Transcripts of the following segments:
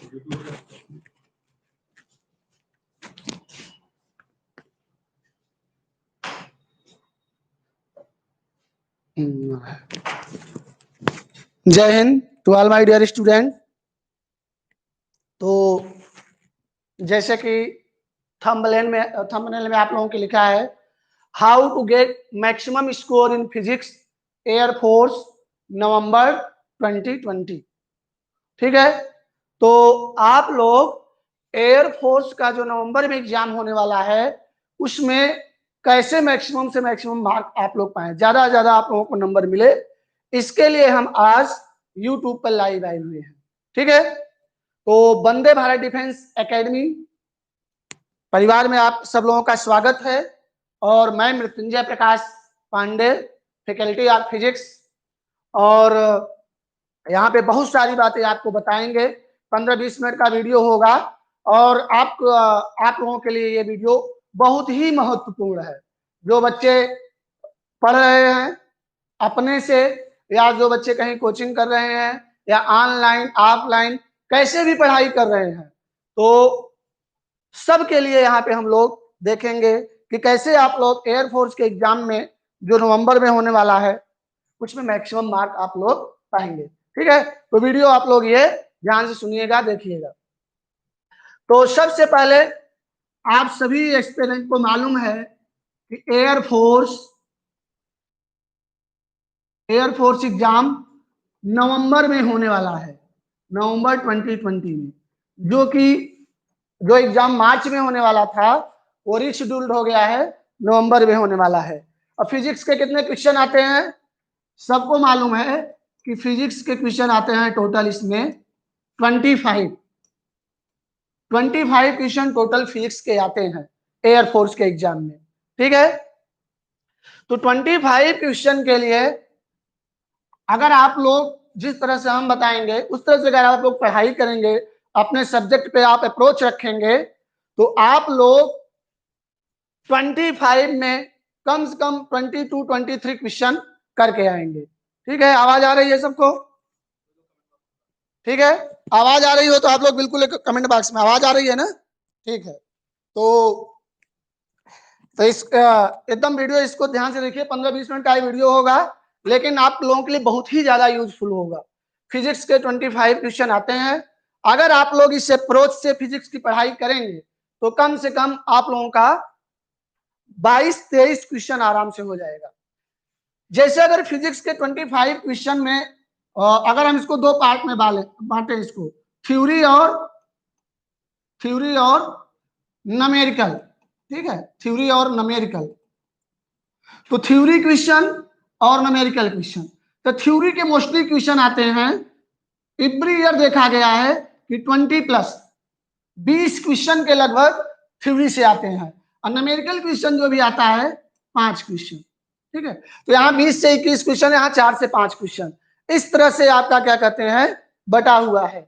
जय Hind to all my dear student. तो जैसे कि थंबनेल में आप लोगों के लिखा है how to get maximum score in physics air force November 2020। ठीक है, तो आप लोग एयरफोर्स का जो नवंबर में एग्जाम होने वाला है उसमें कैसे मैक्सिमम से मैक्सिमम मार्क आप लोग पाएं, ज्यादा से ज्यादा आप लोगों को नंबर मिले, इसके लिए हम आज यूट्यूब पर लाइव आए हुए हैं। ठीक है, तो वंदे भारत डिफेंस एकेडमी परिवार में आप सब लोगों का स्वागत है और मैं मृत्युंजय प्रकाश पांडे, फैकल्टी ऑफ फिजिक्स, और यहाँ पे बहुत सारी बातें आपको बताएंगे। 15-20 मिनट का वीडियो होगा और आप लोगों के लिए ये वीडियो बहुत ही महत्वपूर्ण है। जो बच्चे पढ़ रहे हैं अपने से, या जो बच्चे कहीं कोचिंग कर रहे हैं, या ऑनलाइन ऑफलाइन कैसे भी पढ़ाई कर रहे हैं, तो सबके लिए यहाँ पे हम लोग देखेंगे कि कैसे आप लोग एयरफोर्स के एग्जाम में जो नवंबर में होने वाला है उसमें मैक्सिमम मार्क आप लोग पाएंगे। ठीक है, तो वीडियो आप लोग ये ध्यान से सुनिएगा, देखिएगा। तो सबसे पहले आप सभी एक्सपीरियंस को मालूम है कि एयरफोर्स एग्जाम नवंबर में होने वाला है, नवंबर 2020 में। जो एग्जाम मार्च में होने वाला था वो रिशेड्यूल्ड हो गया है, नवंबर में होने वाला है। और फिजिक्स के कितने क्वेश्चन आते हैं सबको मालूम है कि फिजिक्स के क्वेश्चन आते हैं टोटल इसमें 25 क्वेश्चन टोटल फिजिक्स के आते हैं एयरफोर्स के एग्जाम में। ठीक है, तो 25 क्वेश्चन के लिए अगर आप लोग जिस तरह से हम बताएंगे उस तरह से अगर आप लोग पढ़ाई करेंगे, अपने सब्जेक्ट पे आप अप्रोच रखेंगे, तो आप लोग 25 में कम से कम 22-23 क्वेश्चन करके आएंगे। ठीक है, आवाज आ रही है सबको? ठीक है, आवाज आ रही हो तो आप लोग बिल्कुल एक कमेंट बॉक्स में आवाज आ रही है ना? ठीक है, तो इस एकदम वीडियो इसको ध्यान से देखिए। 15-20 मिनट का वीडियो होगा, लेकिन आप लोगों के लिए बहुत ही ज्यादा यूजफुल होगा। फिजिक्स के 25 क्वेश्चन आते हैं। अगर आप लोग इस अप्रोच से फिजिक्स की पढ़ाई करेंगे तो कम से कम आप लोगों का 22-23 क्वेश्चन आराम से हो जाएगा। जैसे अगर फिजिक्स के 25 क्वेश्चन में अगर हम इसको दो पार्ट में बांटे, इसको थ्योरी और न्यूमेरिकल। ठीक है, थ्योरी और न्यूमेरिकल। तो थ्योरी क्वेश्चन और न्यूमेरिकल क्वेश्चन, तो थ्योरी के मोस्टली क्वेश्चन आते हैं, एवरी ईयर देखा गया है कि 20 क्वेश्चन के लगभग थ्योरी से आते हैं, और न्यूमेरिकल क्वेश्चन जो भी आता है 5 क्वेश्चन। ठीक है, तो यहाँ 20 से 21 क्वेश्चन, यहाँ 4 से 5 क्वेश्चन, इस तरह से आपका क्या कहते हैं बटा हुआ है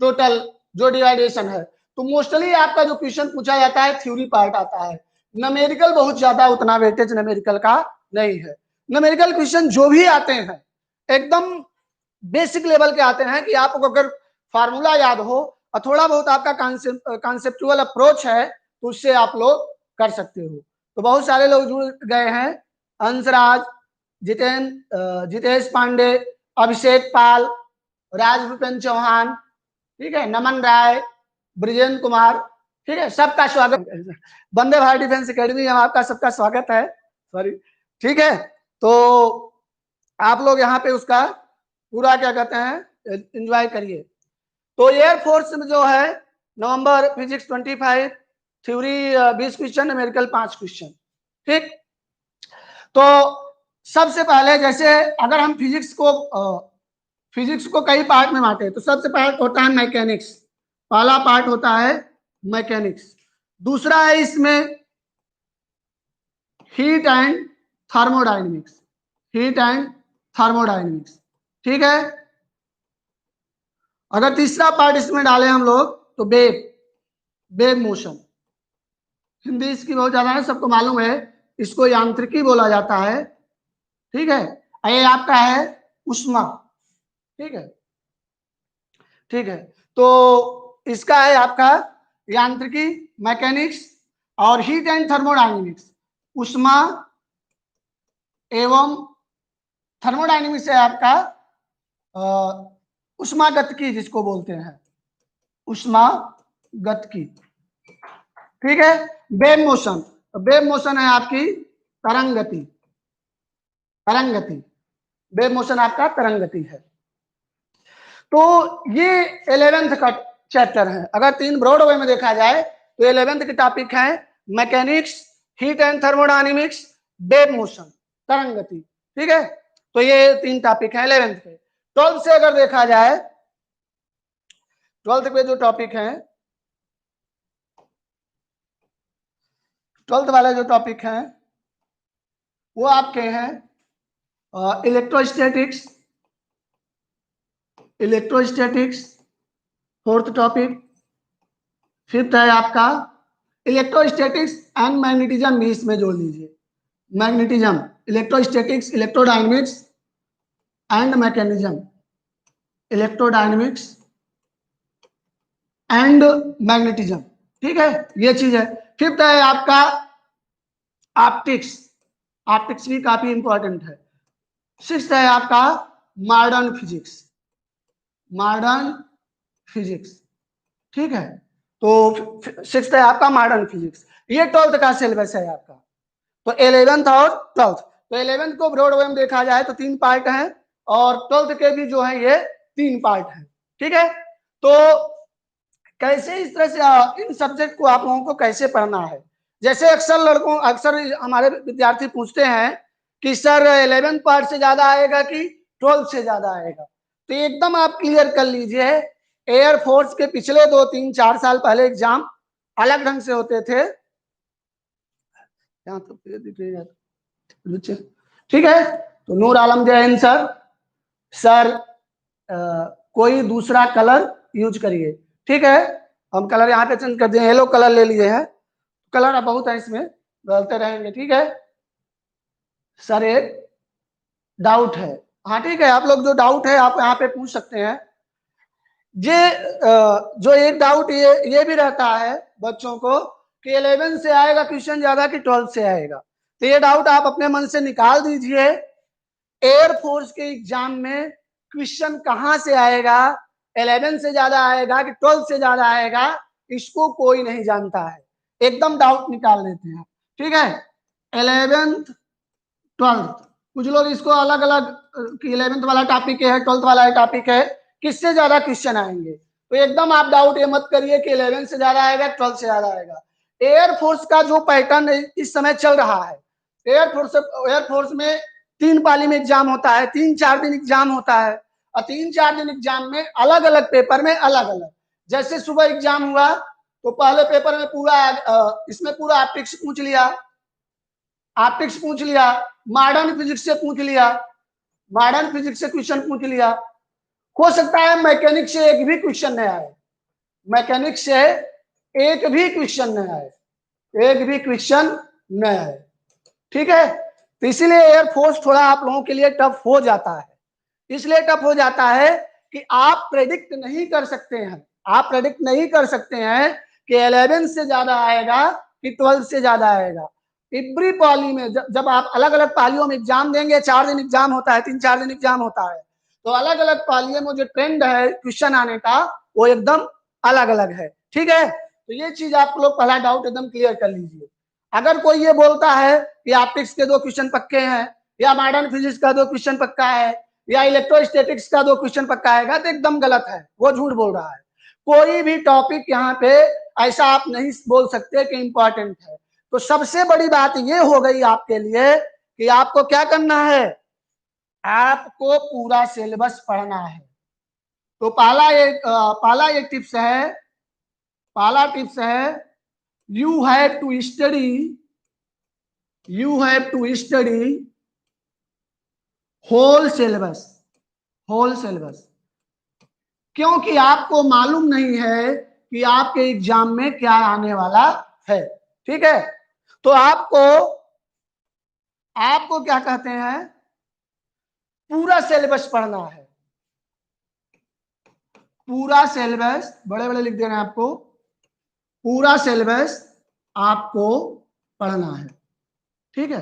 टोटल जो डिवाइडेशन है। तो मोस्टली आपका जो क्वेश्चन पूछा जाता है थ्योरी पार्ट आता है, न्यूमेरिकल बहुत ज्यादा उतना वेटेज न्यूमेरिकल का नहीं है। न्यूमेरिकल क्वेश्चन जो भी आते हैं एकदम बेसिक लेवल के आते हैं कि आपको अगर फार्मूला याद हो और थोड़ा बहुत आपका कॉन्सेप्चुअल अप्रोच है तो उससे आप लोग कर सकते हो। तो बहुत सारे लोग जुड़ गए हैं, अंशराज, जितेश पांडे, अभिषेक पाल, राजभूषण चौहान, ठीक है, नमन राय, ब्रिजेंद्र कुमार। ठीक है, सबका स्वागत। वंदे भारत डिफेंस एकेडमी में आपका सबका स्वागत है। सॉरी, ठीक है, तो आप लोग यहाँ पे उसका पूरा क्या कहते हैं एंजॉय करिए। तो एयरफोर्स में जो है November physics 25, theory 20 question, numerical 5 question. ठीक, तो सबसे पहले जैसे अगर हम फिजिक्स को कई पार्ट में बांटे, तो सबसे पहले होता है मैकेनिक्स, पहला पार्ट होता है मैकेनिक्स। दूसरा है इसमें हीट एंड थर्मोडायनेमिक्स, ठीक है। अगर तीसरा पार्ट इसमें डालें हम लोग तो वेव मोशन, हिंदी इसकी बहुत ज्यादा है, सबको मालूम है, इसको यांत्रिकी बोला जाता है। ठीक है, ये आपका है उष्मा। ठीक है, तो इसका है आपका यांत्रिकी, मैकेनिक्स और हीट एंड थर्मोडायनेमिक्स, उष्मा एवं थर्मोडायनेमिक्स है आपका उष्मागतिकी जिसको बोलते हैं, उष्मागतिकी। ठीक है। वेव मोशन, वेव मोशन है आपकी तरंग गति, तरंग गति, वेव मोशन आपका तरंग गति है। तो ये 11th का चैप्टर है। अगर 3 ब्रॉड वे में देखा जाए तो 11th के टॉपिक है mechanics, heat and thermodynamics, wave motion, तरंग गति। ठीक है, तो ये 3 टॉपिक है 11th के। 12th से अगर देखा जाए, 12th पे जो टॉपिक है, 12th वाले जो टॉपिक हैं वो आपके हैं electrostatics, electrostatics 4th topic. 5th है आपका इलेक्ट्रोस्टैटिक्स एंड मैग्नेटिज्म, भी इसमें जोड़ लीजिए, magnetism, electrostatics, electrodynamics and mechanism, electrodynamics and magnetism. ठीक है, ये चीज है। 5th है आपका ऑप्टिक्स, ऑप्टिक्स भी काफी इंपॉर्टेंट है। 6th है आपका मॉडर्न फिजिक्स, मॉडर्न फिजिक्स। ठीक है, तो 6th है आपका मॉडर्न फिजिक्स। ये 12th का सिलेबस है आपका। तो 11th और 12th, तो 11th को ब्रॉड वे में देखा जाए तो 3 पार्ट हैं और 12th के भी जो है ये 3 पार्ट हैं। ठीक है, तो कैसे इस तरह से इन सब्जेक्ट को आप लोगों को कैसे पढ़ना है, जैसे अक्सर हमारे विद्यार्थी पूछते हैं कि सर 11th पार्ट से ज्यादा आएगा कि 12th से ज्यादा आएगा, तो एकदम आप क्लियर कर लीजिए। एयरफोर्स के पिछले 2-3-4 साल पहले एग्जाम अलग ढंग से होते थे। ठीक है, तो नूर आलम जैन सर, सर कोई दूसरा कलर यूज करिए। ठीक है, हम कलर यहाँ पे चेंज कर दिए, येलो कलर ले लिए हैं, कलर अब बहुत है इसमें, बदलते रहेंगे। ठीक है सर, एक डाउट है। हाँ ठीक है, आप लोग जो डाउट है आप यहाँ पे पूछ सकते हैं। जो एक डाउट ये भी रहता है बच्चों को कि 11 से आएगा क्वेश्चन ज्यादा कि 12 से आएगा, तो ये डाउट आप अपने मन से निकाल दीजिए। एयरफोर्स के एग्जाम में क्वेश्चन कहां से आएगा, 11 से ज्यादा आएगा कि 12 से ज्यादा आएगा, इसको कोई नहीं जानता है, एकदम डाउट निकाल लेते हैं। ठीक है, 11th 12th, कुछ लोग इसको अलग अलग, 11th वाला टॉपिक है 12th वाला टॉपिक है, किससे ज्यादा क्वेश्चन आएंगे, तो एकदम आप डाउट ये मत करिए कि 11 से ज्यादा आएगा 12 से ज्यादा आएगा। एयरफोर्स का जो पैटर्न इस समय चल रहा है, एयरफोर्स में 3 पाली में एग्जाम होता है, 3-4 दिन एग्जाम होता है, और 3-4 दिन एग्जाम में अलग अलग पेपर में अलग अलग, जैसे सुबह एग्जाम हुआ तो पहले पेपर में इसमें पूरा ऑप्टिक्स पूछ लिया, ऑप्टिक्स पूछ लिया, मॉडर्न फिजिक्स से पूछ लिया, मॉडर्न फिजिक्स से क्वेश्चन पूछ लिया। हो सकता है मैकेनिक्स से एक भी क्वेश्चन नहीं आए, मैकेनिक्स से एक भी क्वेश्चन नहीं आए, एक भी क्वेश्चन नहीं आए। ठीक है, तो इसीलिए एयरफोर्स थोड़ा आप लोगों के लिए टफ हो जाता है, इसलिए टफ हो जाता है कि आप प्रेडिक्ट नहीं कर सकते हैं, आप प्रेडिक्ट नहीं कर सकते हैं कि 11 से ज्यादा आएगा कि 12 से ज्यादा आएगा। एवरी पाली में जब आप अलग अलग पालियों में एग्जाम देंगे, 4 दिन एग्जाम होता है, 3-4 दिन एग्जाम होता है, तो अलग अलग पालियों में जो ट्रेंड है क्वेश्चन आने का वो एकदम अलग अलग है। ठीक है, तो ये चीज आप लोग पहला डाउट एकदम क्लियर कर लीजिए। अगर कोई ये बोलता है कि ऑप्टिक्स के 2 क्वेश्चन पक्के हैं, या मॉडर्न फिजिक्स का 2 क्वेश्चन पक्का है, या इलेक्ट्रोस्टैटिक्स का 2 क्वेश्चन पक्का आएगा, तो एकदम गलत है, वो झूठ बोल रहा है। कोई भी टॉपिक यहाँ पे ऐसा आप नहीं बोल सकते कि इंपॉर्टेंट है। तो सबसे बड़ी बात ये हो गई आपके लिए कि आपको क्या करना है, आपको पूरा सिलेबस पढ़ना है। तो पहला एक टिप्स है, पहला टिप्स है, you have to study whole syllabus, whole syllabus, क्योंकि आपको मालूम नहीं है कि आपके एग्जाम में क्या आने वाला है। ठीक है, तो आपको क्या कहते हैं, पूरा सिलेबस पढ़ना है, पूरा सिलेबस बड़े बड़े लिख देना आपको, पूरा सिलेबस आपको पढ़ना है, ठीक है,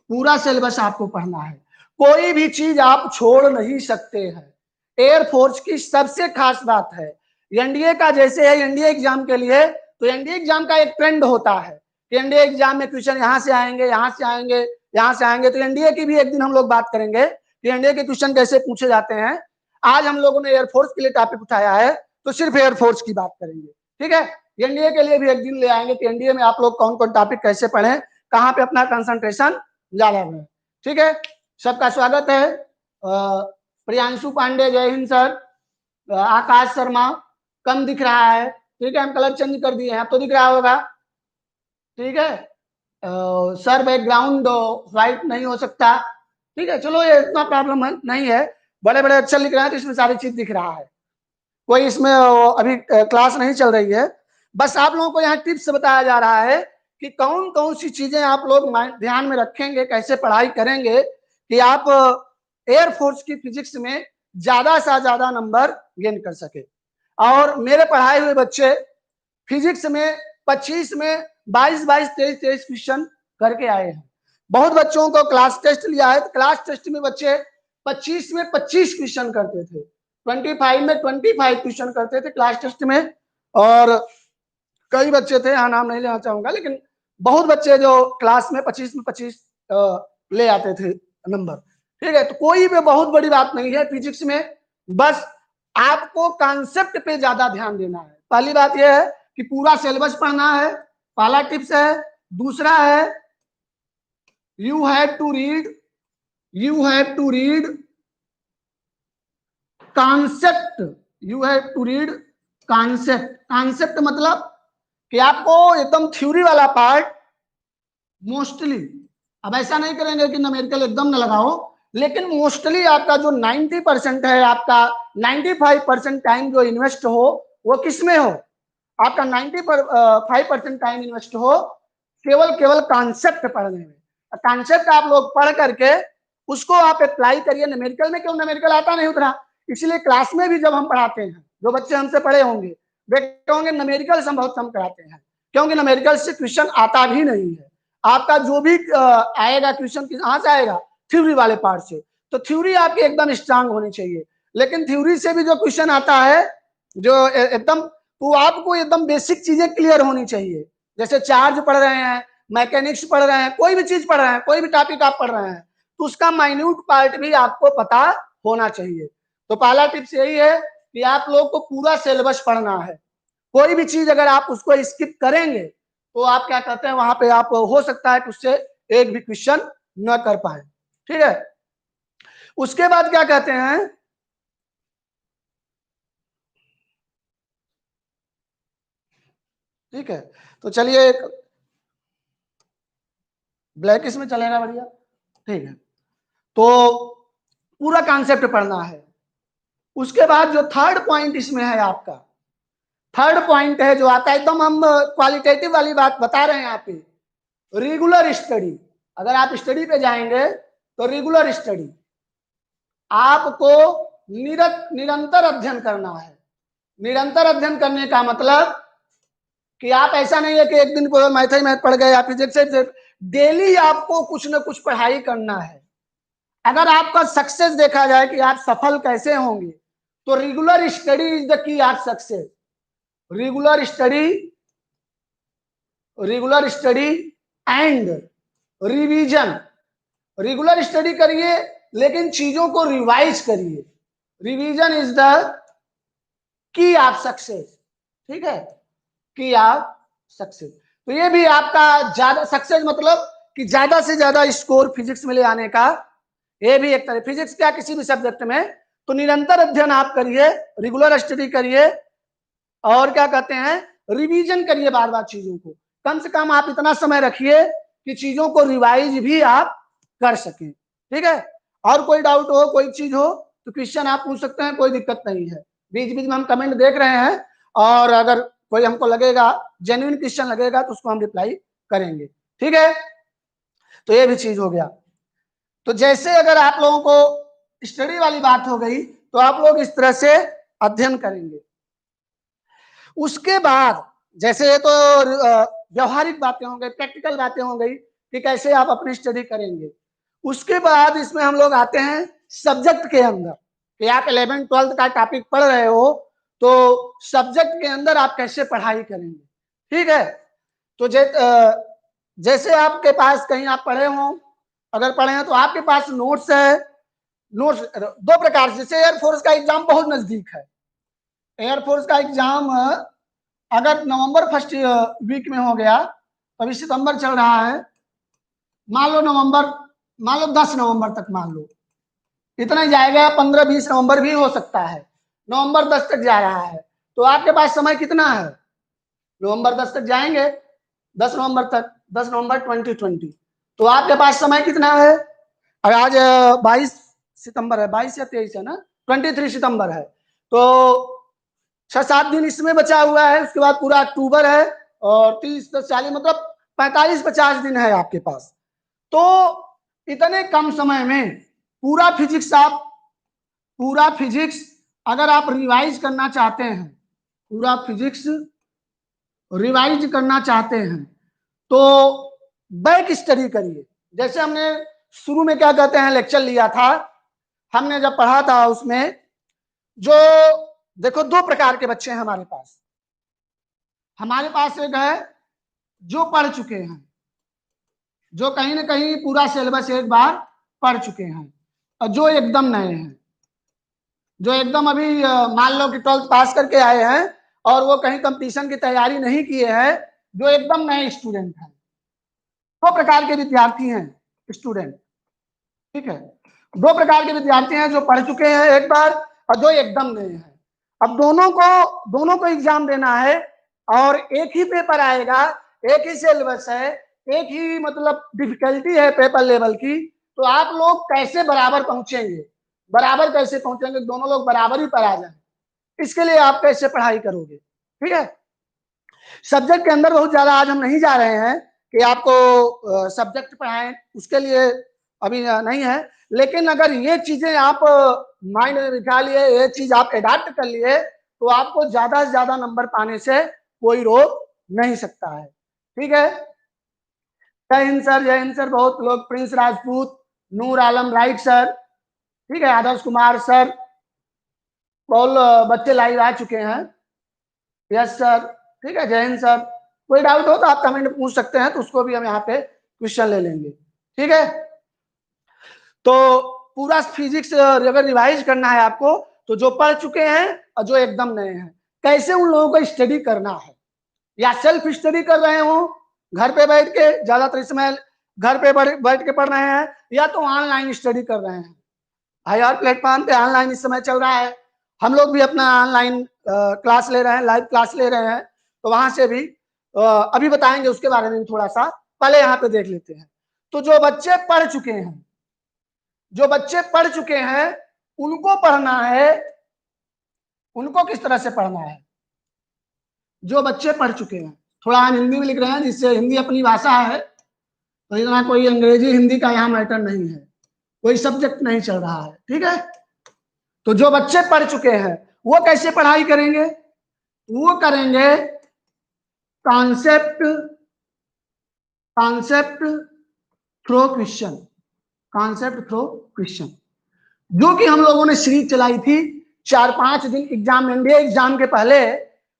पूरा सिलेबस आपको पढ़ना है, कोई भी चीज आप छोड़ नहीं सकते हैं। एयरफोर्स की सबसे खास बात है, एनडीए का जैसे है एनडीए एग्जाम के लिए, तो एनडीए एग्जाम का एक ट्रेंड होता है कि एनडीए एग्जाम में क्वेश्चन यहाँ से आएंगे, यहाँ से आएंगे, यहाँ से आएंगे, तो एनडीए की भी एक दिन हम लोग बात करेंगे कि एनडीए के क्वेश्चन कैसे पूछे जाते हैं। आज हम लोगों ने एयरफोर्स के लिए टॉपिक उठाया है, तो सिर्फ एयरफोर्स की बात करेंगे, ठीक है। एनडीए के लिए भी एक दिन ले आएंगे कि एनडीए में आप लोग कौन कौन टॉपिक कैसे पढ़े, कहाँ पे अपना कंसंट्रेशन ज्यादा है, ठीक है। सबका स्वागत है। प्रियांशु पांडे, जय हिंद सर। आकाश शर्मा, कम दिख रहा है, ठीक है, हम कलर चेंज कर दिए हैं, अब तो दिख रहा होगा, ठीक है। सर बैकग्राउंड व्हाइट नहीं हो सकता, ठीक है, चलो ये इतना प्रॉब्लम नहीं है, बड़े बड़े अक्षर लिख रहे हैं तो इसमें सारी चीज दिख रहा है, कोई इसमें अभी क्लास नहीं चल रही है, बस आप लोगों को यहाँ टिप्स बताया जा रहा है कि कौन कौन सी चीजें आप लोग ध्यान में रखेंगे, कैसे पढ़ाई करेंगे कि आप एयरफोर्स की फिजिक्स में ज्यादा से ज्यादा नंबर गेन कर सके। और मेरे पढ़ाए हुए बच्चे फिजिक्स में 25 में 22-23 क्वेश्चन करके आए हैं। बहुत बच्चों को क्लास टेस्ट लिया है, क्लास टेस्ट में बच्चे 25 में 25 क्वेश्चन करते थे, 25 में 25 क्वेश्चन करते थे क्लास टेस्ट में। और कई बच्चे थे, यहाँ नाम नहीं लेना चाहूंगा, लेकिन बहुत बच्चे जो क्लास में 25 में 25 ले आते थे नंबर, ठीक है। तो कोई भी बहुत बड़ी बात नहीं है फिजिक्स में, बस आपको कॉन्सेप्ट पे ज्यादा ध्यान देना है। पहली बात यह है कि पूरा सिलेबस पढ़ना है, पहला टिप्स है। दूसरा है you have to read concept, you have to read concept. Concept मतलब कि आपको एकदम थ्योरी वाला पार्ट मोस्टली, अब ऐसा नहीं करेंगे कि न्यूमेरिकल एकदम न लगाओ, लेकिन मोस्टली आपका जो 90% है, आपका 95% टाइम जो इन्वेस्ट हो वो किस में हो, आपका 95% टाइम इन्वेस्ट हो केवल कॉन्सेप्ट पढ़ने में। कॉन्सेप्ट आप लोग पढ़ करके उसको आप अप्लाई करिए न्यूमेरिकल में, क्यों न्यूमेरिकल आता नहीं उतना, इसलिए क्लास में भी जब हम पढ़ाते हैं, जो बच्चे हमसे पढ़े होंगे देखते होंगे न्यूमेरिकल से हम बहुत कम कराते हैं, क्योंकि न्यूमेरिकल से क्वेश्चन आता भी नहीं है। आपका जो भी आएगा क्वेश्चन कहाँ से आएगा, थ्योरी वाले पार्ट से, तो थ्योरी आपकी एकदम स्ट्रांग होनी चाहिए। लेकिन थ्योरी से भी जो क्वेश्चन आता है जो एकदम, तो आपको एकदम बेसिक चीजें क्लियर होनी चाहिए, जैसे चार्ज पढ़ रहे हैं, मैकेनिक्स पढ़ रहे हैं, कोई भी चीज पढ़ रहे हैं, कोई भी टॉपिक आप पढ़ रहे हैं, तो उसका माइन्यूट पार्ट भी आपको पता होना चाहिए। तो पहला टिप्स यही है कि आप लोग को पूरा सिलेबस पढ़ना है, कोई भी चीज अगर आप उसको स्किप करेंगे तो आप क्या कहते हैं, वहां पे आप हो सकता है कि उससे एक भी क्वेश्चन न कर पाए, ठीक है। उसके बाद क्या कहते हैं, ठीक है, तो चलिए एक ब्लैक इसमें चलेगा, बढ़िया, ठीक है। तो पूरा कॉन्सेप्ट पढ़ना है। उसके बाद जो थर्ड पॉइंट इसमें है आपका, थर्ड पॉइंट है जो आता है, एकदम हम क्वालिटेटिव वाली बात बता रहे हैं यहाँ पे, रेगुलर स्टडी। अगर आप स्टडी पे जाएंगे तो रेगुलर स्टडी, आपको निरंतर अध्ययन करना है। निरंतर अध्ययन करने का मतलब कि आप ऐसा नहीं है कि एक दिन को मैथ ही मैथ पढ़ गए, आप फिजिक्स से, डेली आपको कुछ न कुछ पढ़ाई करना है। अगर आपका सक्सेस देखा जाए कि आप सफल कैसे होंगे, तो regular study is the key of success. Regular study and revision. Regular study करिए लेकिन चीजों को रिवाइज करिए, revision is the key of success, ठीक है, की ऑफ सक्सेस। तो ये भी आपका ज्यादा सक्सेस मतलब कि ज्यादा से ज्यादा स्कोर फिजिक्स में ले आने का, ये भी एक तरह, फिजिक्स क्या किसी भी सब्जेक्ट में, तो निरंतर अध्ययन आप करिए, रेगुलर स्टडी करिए, और क्या कहते हैं, रिवीजन करिए बार बार चीजों को। कम से कम आप इतना समय रखिए कि चीजों को रिवाइज भी आप कर सकें, ठीक है। और कोई डाउट हो, कोई चीज हो तो क्वेश्चन आप पूछ सकते हैं, कोई दिक्कत नहीं है। बीच बीच में हम कमेंट देख रहे हैं, और अगर कोई हमको लगेगा जेन्युइन क्वेश्चन लगेगा तो उसको हम रिप्लाई करेंगे, ठीक है। तो ये भी चीज हो गया। तो जैसे अगर आप लोगों को स्टडी वाली बात हो गई, तो आप लोग इस तरह से अध्ययन करेंगे। उसके बाद जैसे ये तो व्यवहारिक बातें हो गई, प्रैक्टिकल बातें हो गई कि कैसे आप अपनी स्टडी करेंगे। उसके बाद इसमें हम लोग आते हैं सब्जेक्ट के अंदर कि आप 11th 12th का टॉपिक पढ़ रहे हो तो सब्जेक्ट के अंदर आप कैसे पढ़ाई करेंगे। ठीक है, तो जैसे आपके पास कहीं आप पढ़े हो, अगर पढ़े हैं तो आपके पास नोट्स है। नोट्स दो प्रकार से, जैसे एयरफोर्स का एग्जाम बहुत नजदीक है। एयरफोर्स का एग्जाम अगर नवंबर फर्स्ट वीक में हो गया, अभी सितंबर चल रहा है, मान लो 10 नवंबर तक मान लो, इतना ही जाएगा। 15-20 नवंबर भी हो सकता है, नवंबर 10 तक जा रहा है, तो आपके पास समय कितना है? नवंबर 10 तक जाएंगे, 10 नवंबर तक, 10 नवंबर 2020, तो आपके पास समय कितना है? और आज 22 सितंबर है, 22 या 23 है ना, 23 सितंबर है, तो 6-7 दिन इसमें बचा हुआ है। उसके बाद पूरा अक्टूबर है और 30-40 मतलब 45-50 दिन है आपके पास। तो इतने कम समय में पूरा फिजिक्स अगर आप रिवाइज करना चाहते हैं, पूरा फिजिक्स रिवाइज करना चाहते हैं तो बैक स्टडी करिए। जैसे हमने शुरू में क्या कहते हैं लेक्चर लिया था, हमने जब पढ़ा था उसमें, जो देखो दो प्रकार के बच्चे हैं हमारे पास। हमारे पास एक है जो पढ़ चुके हैं, जो कहीं ना कहीं पूरा सिलेबस एक बार पढ़ चुके हैं, और जो एकदम नए हैं, जो एकदम अभी मान लो कि 12th पास करके आए हैं और वो कहीं कंपटीशन की तैयारी नहीं किए हैं, जो एकदम नए स्टूडेंट हैं। दो प्रकार के विद्यार्थी हैं स्टूडेंट, ठीक है, दो प्रकार के विद्यार्थी हैं, जो पढ़ चुके हैं एक बार और जो एकदम नए हैं। अब दोनों को एग्जाम देना है और एक ही पेपर आएगा, एक ही सिलेबस है, एक ही मतलब डिफिकल्टी है पेपर लेवल की, तो आप लोग कैसे बराबर पहुंचेंगे? बराबर कैसे पहुंचेंगे? दोनों लोग बराबर ही पर आ जाए, इसके लिए आप कैसे पढ़ाई करोगे? ठीक है, सब्जेक्ट के अंदर बहुत ज्यादा आज हम नहीं जा रहे हैं कि आपको सब्जेक्ट पढ़ाएं, उसके लिए अभी नहीं है। लेकिन अगर ये चीजें आप माइंड में बिठा लिए, ये चीज आप एडाप्ट कर लिए, तो आपको ज्यादा से ज्यादा नंबर पाने से कोई रोक नहीं सकता है। ठीक है, जय हिंद सर, जय हिंद सर। बहुत लोग, Prince Rajput, Noor Alam, right sir, ठीक है, आदर्श कुमार सर, बहुत बच्चे लाइव आ चुके हैं। यस सर, ठीक है, जय हिंद सर। कोई डाउट हो तो आप कमेंट में पूछ सकते हैं, तो उसको भी हम यहाँ पे क्वेश्चन ले लेंगे। ठीक है, तो पूरा फिजिक्स अगर रिवाइज करना है आपको, तो जो पढ़ चुके हैं और जो एकदम नए हैं, कैसे उन लोगों को स्टडी करना है, या सेल्फ स्टडी कर रहे हो घर पे बैठ के, ज्यादातर समय घर पे बैठ के पढ़ रहे हैं, या तो ऑनलाइन स्टडी कर रहे हैं। हायर प्लेटफॉर्म पे ऑनलाइन इस समय चल रहा है, हम लोग भी अपना ऑनलाइन क्लास ले रहे हैं, लाइव क्लास ले रहे हैं, तो वहां से भी अभी बताएंगे उसके बारे में थोड़ा सा, पहले यहाँ पे देख लेते हैं। तो जो बच्चे पढ़ चुके हैं, उनको पढ़ना है, उनको किस तरह से पढ़ना है? जो बच्चे पढ़ चुके हैं, थोड़ा हम हिंदी में लिख रहे हैं जिससे हिंदी अपनी भाषा है, तो इतना कोई अंग्रेजी हिंदी का यहाँ मैटर नहीं है, कोई सब्जेक्ट नहीं चल रहा है। ठीक है, तो जो बच्चे पढ़ चुके हैं वो कैसे पढ़ाई करेंगे? वो करेंगे concept through question, concept through question, जो कि हम लोगों ने सीरीज चलाई थी 4-5 दिन एग्जाम, इंडिया एग्जाम के पहले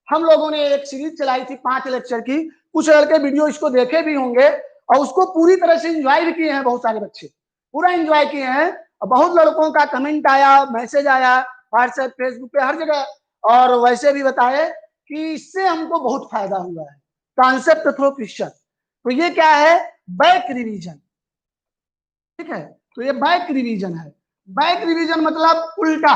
हम लोगों ने एक सीरीज चलाई थी 5 लेक्चर की। कुछ लड़के वीडियो इसको देखे भी होंगे और उसको पूरी तरह से एंजॉय भी किए हैं, बहुत सारे बच्चे पूरा एंजॉय किए हैं, और बहुत लड़कों का कमेंट आया, मैसेज आया व्हाट्सएप, फेसबुक पे, हर जगह, और वैसे भी बताए कि इससे हमको बहुत फायदा हुआ है, कॉन्सेप्ट थ्रो क्वेश्चन। तो ये क्या है? Back revision. ठीक है, तो ये बैक रिवीजन है। बैक रिवीजन मतलब उल्टा,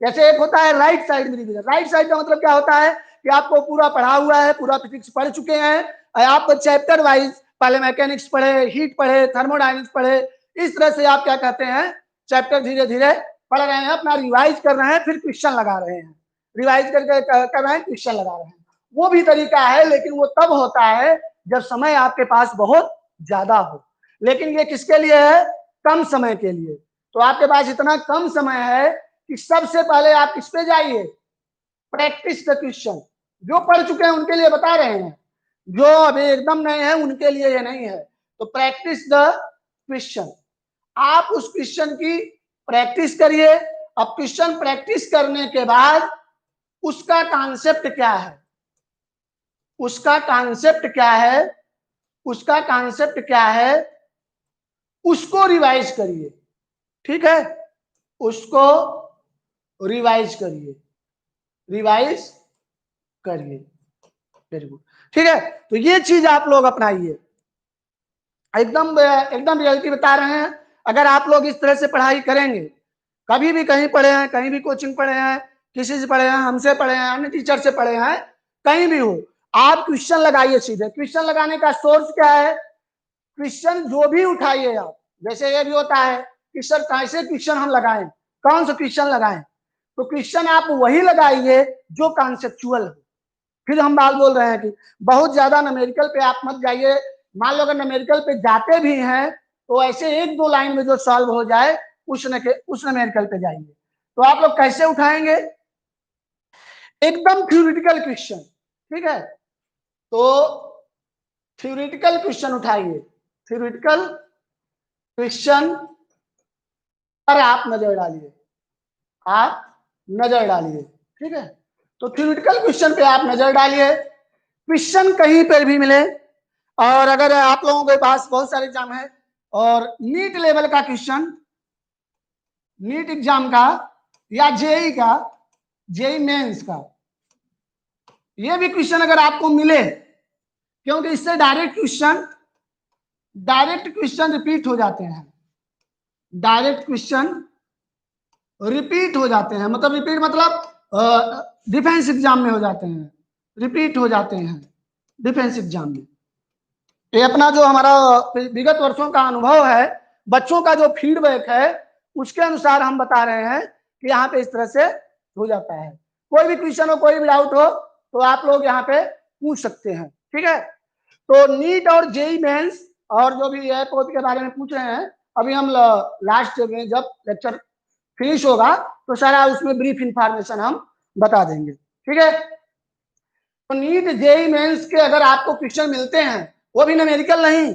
जैसे एक होता है right side revision. Right side का मतलब क्या होता है कि आपको पूरा पढ़ा हुआ है, पूरा फिजिक्स पढ़ चुके हैं, आप चैप्टर वाइज पहले मैकेनिक्स पढ़े, हीट पढ़े, थर्मोडायनेमिक्स पढ़े, इस तरह से आप क्या कहते हैं चैप्टर धीरे धीरे पढ़ रहे हैं, अपना रिवाइज कर रहे हैं, फिर क्वेश्चन लगा रहे हैं, रिवाइज करके कर रहे हैं, क्वेश्चन लगा रहे हैं। वो भी तरीका है, लेकिन वो तब होता है जब समय आपके पास बहुत ज्यादा हो। लेकिन ये किसके लिए है? कम समय के लिए। तो आपके पास इतना कम समय है कि सबसे पहले आप किस पे जाइए, प्रैक्टिस द क्वेश्चन। जो पढ़ चुके हैं उनके लिए बता रहे हैं, जो अभी एकदम नए हैं उनके लिए ये नहीं है। तो प्रैक्टिस द क्वेश्चन, आप उस क्वेश्चन की प्रैक्टिस करिए। अब क्वेश्चन प्रैक्टिस करने के बाद उसका कॉन्सेप्ट क्या है, उसका कॉन्सेप्ट क्या है, उसका कॉन्सेप्ट क्या है, उसको रिवाइज करिए। ठीक है, उसको रिवाइज करिए, रिवाइज करिए। Very good. ठीक है, तो ये चीज आप लोग अपनाइए। एकदम एकदम रियलिटी बता रहे हैं। अगर आप लोग इस तरह से पढ़ाई करेंगे, कभी भी कहीं पढ़े हैं, कहीं भी कोचिंग पढ़े हैं, किसी से पढ़े हैं, हमसे पढ़े हैं, अन्य टीचर से पढ़े हैं, कहीं भी हो, आप क्वेश्चन लगाइए सीधे। क्वेश्चन लगाने का सोर्स क्या है, क्वेश्चन जो भी उठाइए आप, जैसे ये भी होता है कि सर कैसे क्वेश्चन हम लगाएं, कौन सा क्वेश्चन लगाएं, तो क्वेश्चन आप वही लगाइए जो कॉन्सेप्चुअल हो। फिर हम बात बोल रहे हैं कि बहुत ज्यादा न्यूमेरिकल पे आप मत जाइए। मान लो अगर न्यूमेरिकल पे जाते भी हैं तो ऐसे एक दो लाइन में जो सॉल्व हो जाए उस न्यूमेरिकल पे जाइए। तो आप लोग कैसे उठाएंगे, एकदम थ्योरेटिकल क्वेश्चन। ठीक है, तो थ्योरेटिकल क्वेश्चन उठाइए, थ्योरेटिकल क्वेश्चन पर आप नजर डालिए, आप नजर डालिए। ठीक है, तो थ्योरेटिकल क्वेश्चन पे आप नजर डालिए। क्वेश्चन कहीं पर भी मिले, और अगर आप लोगों के पास बहुत सारे एग्जाम है और नीट लेवल का क्वेश्चन, नीट एग्जाम का या जेई का, जेई मेंस का, ये भी क्वेश्चन अगर आपको मिले, क्योंकि इससे डायरेक्ट क्वेश्चन रिपीट हो जाते हैं, डायरेक्ट क्वेश्चन रिपीट हो जाते हैं, मतलब रिपीट मतलब डिफेंस एग्जाम में हो जाते हैं, रिपीट हो जाते हैं डिफेंस एग्जाम में। ये अपना जो हमारा विगत वर्षों का अनुभव है, बच्चों का जो फीडबैक है, उसके अनुसार हम बता रहे हैं कि यहाँ पे इस तरह से हो जाता है। कोई भी क्वेश्चन हो, कोई भी डाउट हो तो आप लोग यहाँ पे पूछ सकते हैं। ठीक है, तो नीट और जेई मेंस और जो भी है पोस्ट के बारे में पूछ रहे हैं, अभी हम लास्ट में जब लेक्चर फिनिश होगा तो सारा उसमें ब्रीफ इंफॉर्मेशन हम बता देंगे। ठीक है, तो नीट जेई मेंस के अगर आपको क्वेश्चन मिलते हैं, वो भी न्यूमेरिकल नहीं,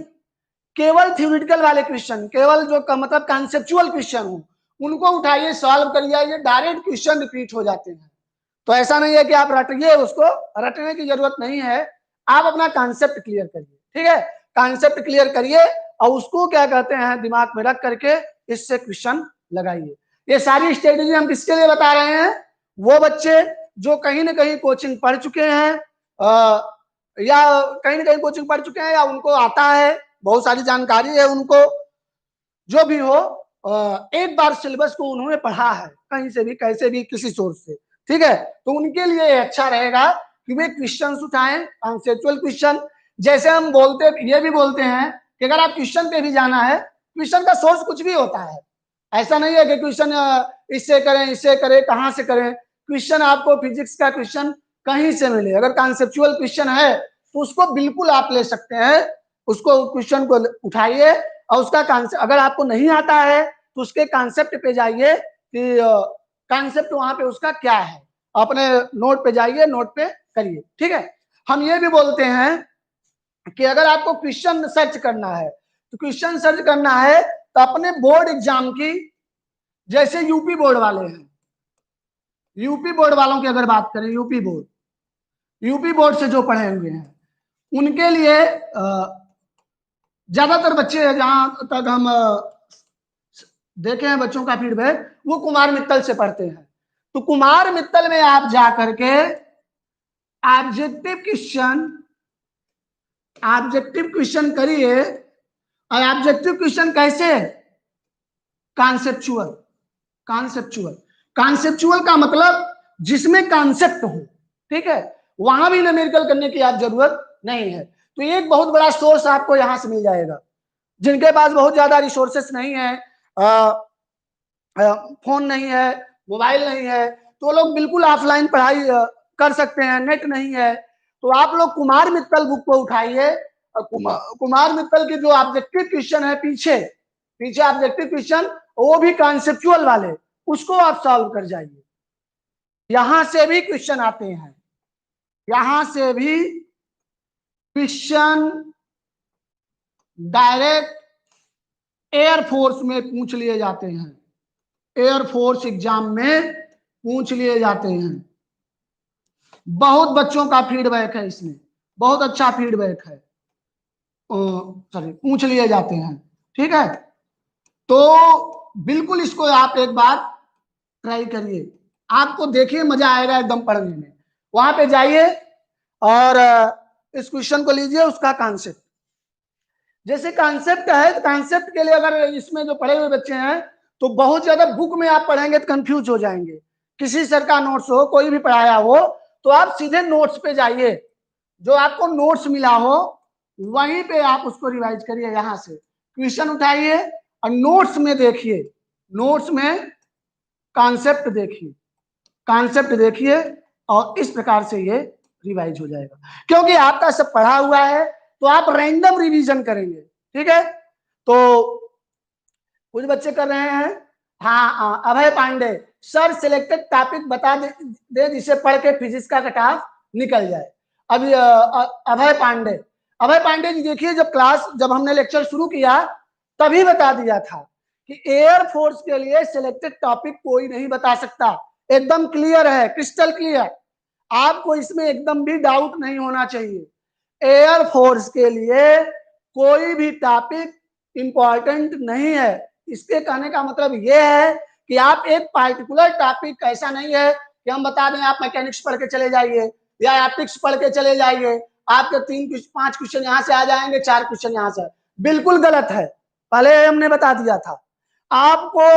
केवल थ्योरेटिकल वाले क्वेश्चन, केवल जो मतलब कॉन्सेप्चुअल क्वेश्चन हो, उनको उठाइए, सॉल्व करिए, ये डायरेक्ट क्वेश्चन रिपीट हो जाते हैं। तो ऐसा नहीं है कि आप रटिए, उसको रटने की जरूरत नहीं है, आप अपना कॉन्सेप्ट क्लियर करिए। ठीक है, कॉन्सेप्ट क्लियर करिए और उसको क्या कहते हैं दिमाग में रख करके इससे क्वेश्चन लगाइए। ये सारी स्ट्रेटेजी हम किसके लिए बता रहे हैं, वो बच्चे जो कहीं ना कहीं कोचिंग पढ़ चुके हैं, या कहीं ना कहीं कोचिंग पढ़ चुके हैं, या उनको आता है, बहुत सारी जानकारी है उनको, जो भी हो, एक बार सिलेबस को उन्होंने पढ़ा है कहीं से भी, कैसे भी, किसी सोर्स से। ठीक है, तो उनके लिए अच्छा रहेगा कि वे क्वेश्चन उठाएं, कॉन्सेप्चुअल क्वेश्चन। जैसे हम बोलते ये भी बोलते हैं कि अगर आप क्वेश्चन पे भी जाना है, क्वेश्चन का सोर्स कुछ भी होता है, ऐसा नहीं है कि क्वेश्चन इससे करें, इससे करें, कहाँ से करें। क्वेश्चन आपको फिजिक्स का क्वेश्चन कहीं से मिले, अगर कॉन्सेप्चुअल क्वेश्चन है तो उसको बिल्कुल आप ले सकते हैं, उसको क्वेश्चन को उठाइए और उसका कॉन्सेप्ट, अगर आपको नहीं आता है तो उसके कॉन्सेप्ट पे जाइए कि कॉन्सेप्ट वहां पे उसका क्या है, अपने नोट पे जाइए, नोट पे करिए। ठीक है, हम ये भी बोलते हैं कि अगर आपको क्वेश्चन सर्च करना है, तो क्वेश्चन सर्च करना है तो अपने बोर्ड एग्जाम की, जैसे यूपी बोर्ड वाले हैं, यूपी बोर्ड वालों की अगर बात करें, यूपी बोर्ड से जो पढ़े हुए हैं उनके लिए ज्यादातर बच्चे जहां तक हम देखे हैं बच्चों का फीडबैक, वो कुमार मित्तल से पढ़ते हैं। तो कुमार मित्तल में आप जा करके ऑब्जेक्टिव क्वेश्चन करिए। और ऑब्जेक्टिव क्वेश्चन कैसे, कॉन्सेप्चुअल, कॉन्सेप्चुअल, कॉन्सेप्चुअल का मतलब जिसमें कॉन्सेप्ट हो। ठीक है, वहां भी न्यूमेरिकल करने की आप जरूरत नहीं है। तो एक बहुत बड़ा सोर्स आपको यहां से मिल जाएगा। जिनके पास बहुत ज्यादा रिसोर्सेस नहीं है, फोन नहीं है, मोबाइल नहीं है, तो लोग बिल्कुल ऑफलाइन पढ़ाई कर सकते हैं, नेट नहीं है, तो आप लोग कुमार मित्तल बुक को उठाइए। और कुमार मित्तल के जो ऑब्जेक्टिव क्वेश्चन है, पीछे पीछे ऑब्जेक्टिव क्वेश्चन, वो भी कॉन्सेप्चुअल वाले, उसको आप सॉल्व कर जाइए। यहां से भी क्वेश्चन आते हैं, यहां से भी क्वेश्चन डायरेक्ट एयरफोर्स में पूछ लिए जाते हैं, एयरफोर्स एग्जाम में पूछ लिए जाते हैं। बहुत बच्चों का फीडबैक है इसमें, बहुत अच्छा फीडबैक है, सॉरी पूछ लिए जाते हैं। ठीक है, तो बिल्कुल इसको आप एक बार ट्राई करिए, आपको देखिए मजा आएगा एकदम पढ़ने में। वहां पे जाइए और इस क्वेश्चन को लीजिए, उसका कॉन्सेप्ट, जैसे कॉन्सेप्ट है तो कॉन्सेप्ट के लिए अगर इसमें जो पढ़े हुए बच्चे हैं तो बहुत ज्यादा बुक में आप पढ़ेंगे तो कंफ्यूज हो जाएंगे। किसी सर का नोट्स हो, कोई भी पढ़ाया हो, तो आप सीधे नोट्स पे जाइए, जो आपको नोट्स मिला हो वहीं पे आप उसको रिवाइज करिए। यहां से क्वेश्चन उठाइए और नोट्स में देखिए, नोट्स में कॉन्सेप्ट देखिए, कॉन्सेप्ट देखिए और इस प्रकार से ये रिवाइज हो जाएगा। क्योंकि आपका सब पढ़ा हुआ है तो आप रैंडम रिवीजन करेंगे। ठीक है, तो कुछ बच्चे कर रहे हैं, हाँ अभय पांडे सर सिलेक्टेड टॉपिक बता दे जिसे पढ़ के फिजिक्स का कट ऑफ निकल जाए। अभी अभय पांडे, अभय पांडे जी देखिए, जब हमने लेक्चर शुरू किया तभी बता दिया था कि एयरफोर्स के लिए सिलेक्टेड टॉपिक कोई नहीं बता सकता, एकदम क्लियर है, क्रिस्टल क्लियर, आपको इसमें एकदम भी डाउट नहीं होना चाहिए। एयरफोर्स के लिए कोई भी टॉपिक इंपॉर्टेंट नहीं है। इसके कहने का मतलब यह है कि आप एक पार्टिकुलर टॉपिक, ऐसा नहीं है कि हम बता दें आप मैकेनिक्स पढ़ के चले जाइए या एप्टिक्स पढ़ के चले जाइए, आपके 5 क्वेश्चन यहाँ से आ जाएंगे, 4 क्वेश्चन यहाँ से, बिल्कुल गलत है। पहले हमने बता दिया था, आपको